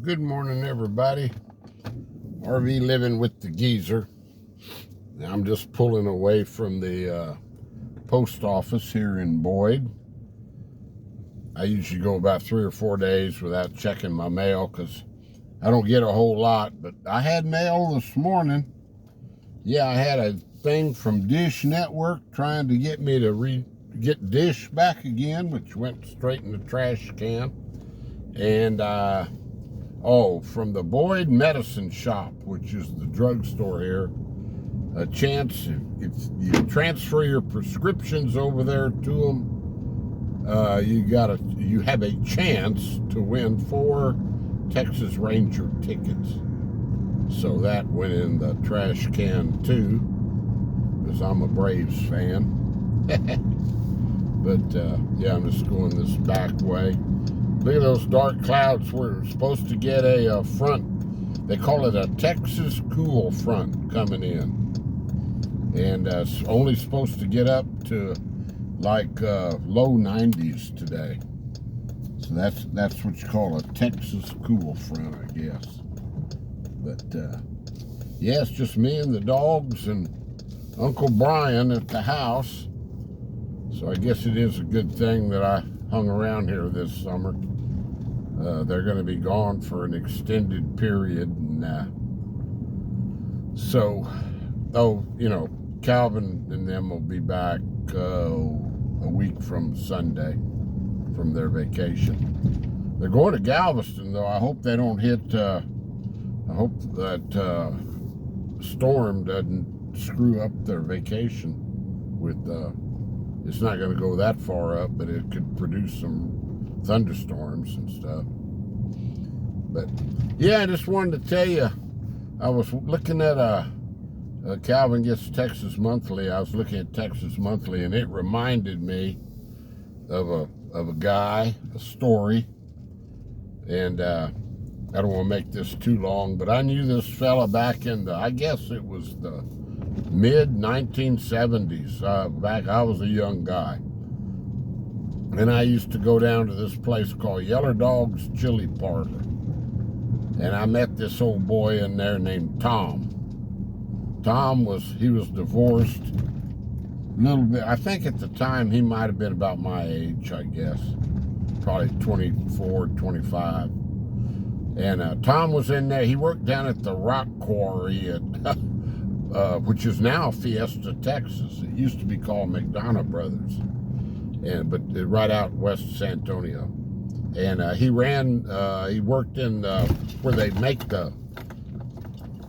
Good morning, everybody. RV living with the geezer. Now I'm just pulling away from the post office here in Boyd. I usually go about 3 or 4 days without checking my mail because I don't get a whole lot, but I had mail this morning. Yeah, I had a thing from Dish Network trying to get me to get Dish back again, which went straight in the trash can. And from the Boyd Medicine Shop, which is the drugstore here, a chance, if you transfer your prescriptions over there to them, you have a chance to win 4 Texas Ranger tickets. So that went in the trash can too, because I'm a Braves fan. But yeah, I'm just going this back way. Look at those dark clouds. We're supposed to get a front. They call it a Texas cool front coming in. And it's only supposed to get up to like low 90s today. So that's what you call a Texas cool front, I guess. But yeah, it's just me and the dogs and Uncle Brian at the house. So I guess it is a good thing that I hung around here this summer. They're going to be gone for an extended period. And Calvin and them will be back a week from Sunday from their vacation. They're going to Galveston, though. I hope they don't hit, I hope that storm doesn't screw up their vacation with, it's not going to go that far up, but it could produce some thunderstorms and stuff. But yeah, I just wanted to tell you, I was looking at Calvin gets Texas Monthly. I was looking at Texas Monthly, and it reminded me of a guy, a story. And I don't want to make this too long, but I knew this fella back in I guess it was the mid 1970s. Back, I was a young guy. And I used to go down to this place called Yeller Dog's Chili Parlor. And I met this old boy in there named Tom. He was divorced a little bit. I think at the time he might have been about my age, I guess. Probably 24, 25. And Tom was in there. He worked down at the rock quarry which is now Fiesta, Texas. It used to be called McDonough Brothers. But right out west San Antonio. And he worked in where they make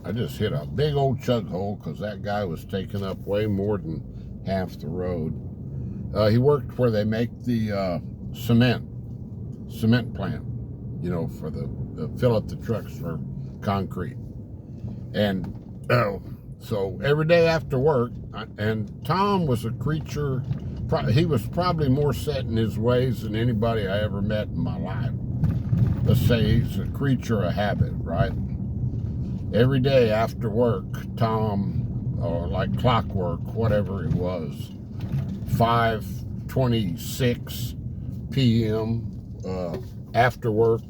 I just hit a big old chug hole because that guy was taking up way more than half the road. He worked where they make the cement plant, for fill up the trucks for concrete. And so every day after work, and Tom was a creature. He was probably more set in his ways than anybody I ever met in my life. Let's say he's a creature of habit, right? Every day after work, Tom, or like clockwork, whatever it was, 5:26 p.m. After work,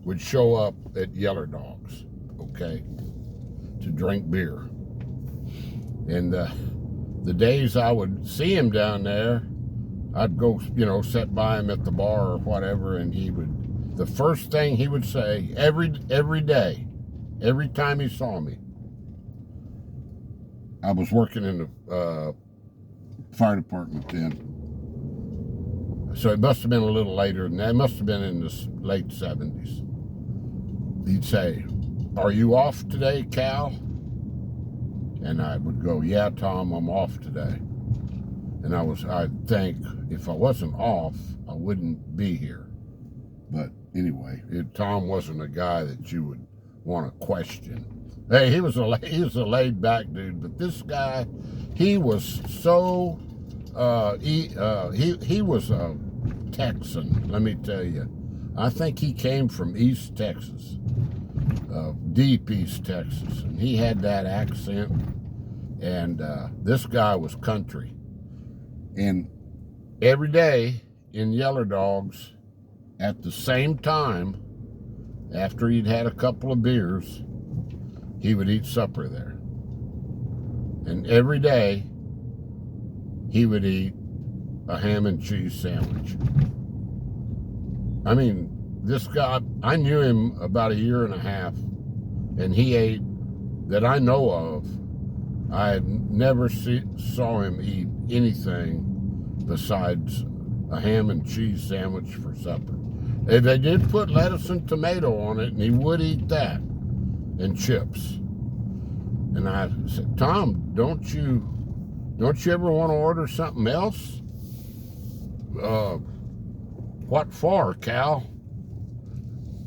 would show up at Yeller Dog's, okay, to drink beer. And the days I would see him down there, I'd go, sit by him at the bar or whatever, and the first thing he would say every day, every time he saw me, I was working in the fire department then. So it must have been a little later than that. It must have been in the late 70s. He'd say, "Are you off today, Cal?" And I would go, "Yeah, Tom, I'm off today." And I'd think, if I wasn't off, I wouldn't be here. But anyway, Tom wasn't a guy that you would want to question. Hey, he was a laid back dude, but this guy, he was so, he was a Texan, let me tell you. I think he came from East Texas, deep East Texas, and he had that accent. And this guy was country. And every day in Yeller Dogs, at the same time, after he'd had a couple of beers, he would eat supper there. And every day, he would eat a ham and cheese sandwich. I mean, this guy, I knew him about a year and a half, and he ate, that I know of, I had never saw him eat anything besides a ham and cheese sandwich for supper. And they did put lettuce and tomato on it, and he would eat that, and chips. And I said, Tom, don't you ever want to order something else? What for, Cal?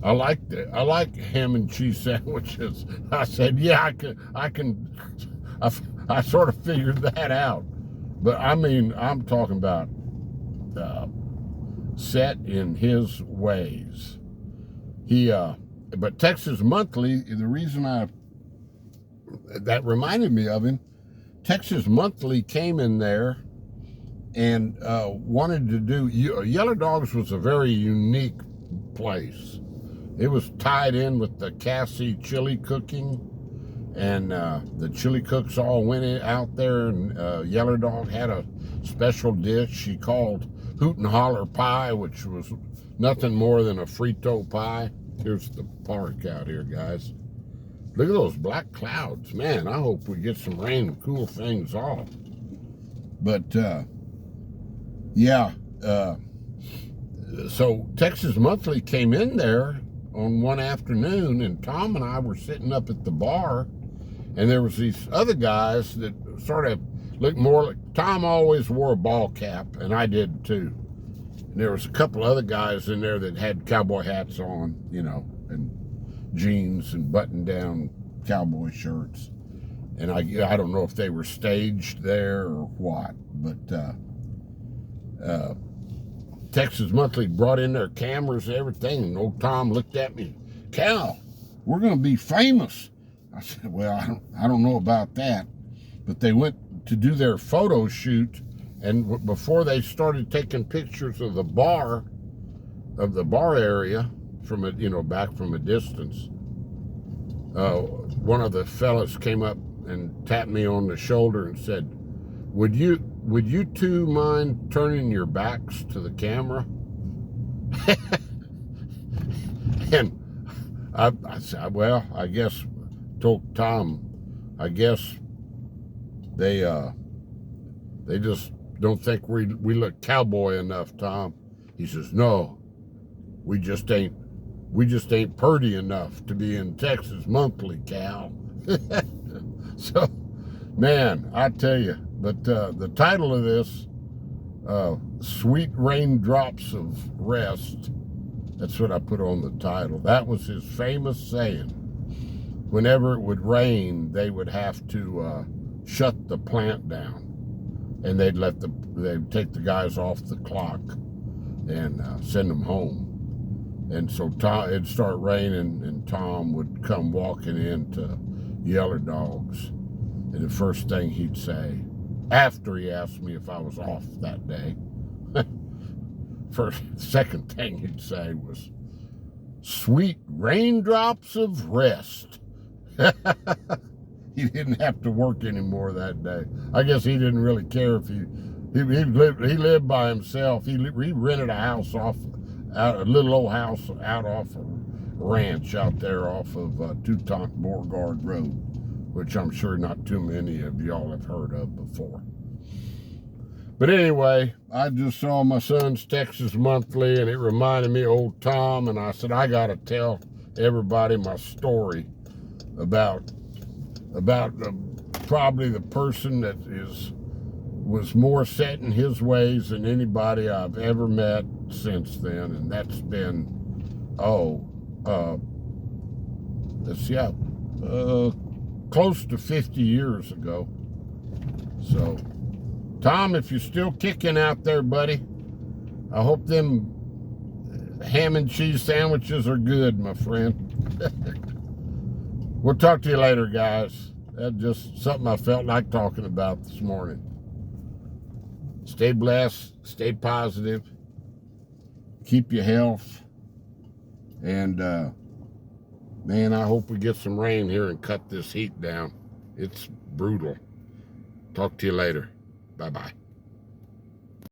I like ham and cheese sandwiches. I said, yeah, I sort of figured that out. But I mean, I'm talking about set in his ways. But Texas Monthly, the reason that reminded me of him, Texas Monthly came in there and wanted to do, Yellow Dogs was a very unique place. It was tied in with the Cassie chili cooking, and the chili cooks all went out there, and Yellow Dog had a special dish she called Hoot and Holler Pie, which was nothing more than a Frito pie. Here's the park out here, guys. Look at those black clouds. Man, I hope we get some rain and cool things off. But, yeah, so Texas Monthly came in there on one afternoon, and Tom and I were sitting up at the bar, and there was these other guys that sort of looked more like, Tom always wore a ball cap, and I did too. And there was a couple other guys in there that had cowboy hats on, you know, and jeans and button-down cowboy shirts. And I don't know if they were staged there or what, but Texas Monthly brought in their cameras and everything, and old Tom looked at me, Cal, we're going to be famous. I said, well, I don't know about that. But they went to do their photo shoot, and before they started taking pictures of the bar area, from a, back from a distance, one of the fellas came up and tapped me on the shoulder and said, would you two mind turning your backs to the camera? And I said, well, I guess, told Tom, I guess they just don't think we look cowboy enough, Tom. He says, no, we just ain't purty enough to be in Texas Monthly, Cal. So, man, I tell you, but the title of this, Sweet Raindrops of Rest, that's what I put on the title. That was his famous saying. Whenever it would rain, they would have to shut the plant down, and they'd take the guys off the clock and send them home. And so it'd start raining, and Tom would come walking into Yellow Dogs, and the first thing he'd say, after he asked me if I was off that day, second thing he'd say was, sweet raindrops of rest. He didn't have to work anymore that day. I guess he didn't really care if he lived by himself. He rented a house a little old house out off a ranch out there off of Toutant Beauregard Road, which I'm sure not too many of y'all have heard of before. But anyway, I just saw my son's Texas Monthly, and it reminded me of old Tom, and I said, I got to tell everybody my story about probably the person that was more set in his ways than anybody I've ever met since then, and that's been, close to 50 years ago. So, Tom, if you're still kicking out there, buddy, I hope them ham and cheese sandwiches are good, my friend. We'll talk to you later, guys. That's just something I felt like talking about this morning. Stay blessed, stay positive, keep your health, and Man, I hope we get some rain here and cut this heat down. It's brutal. Talk to you later. Bye-bye.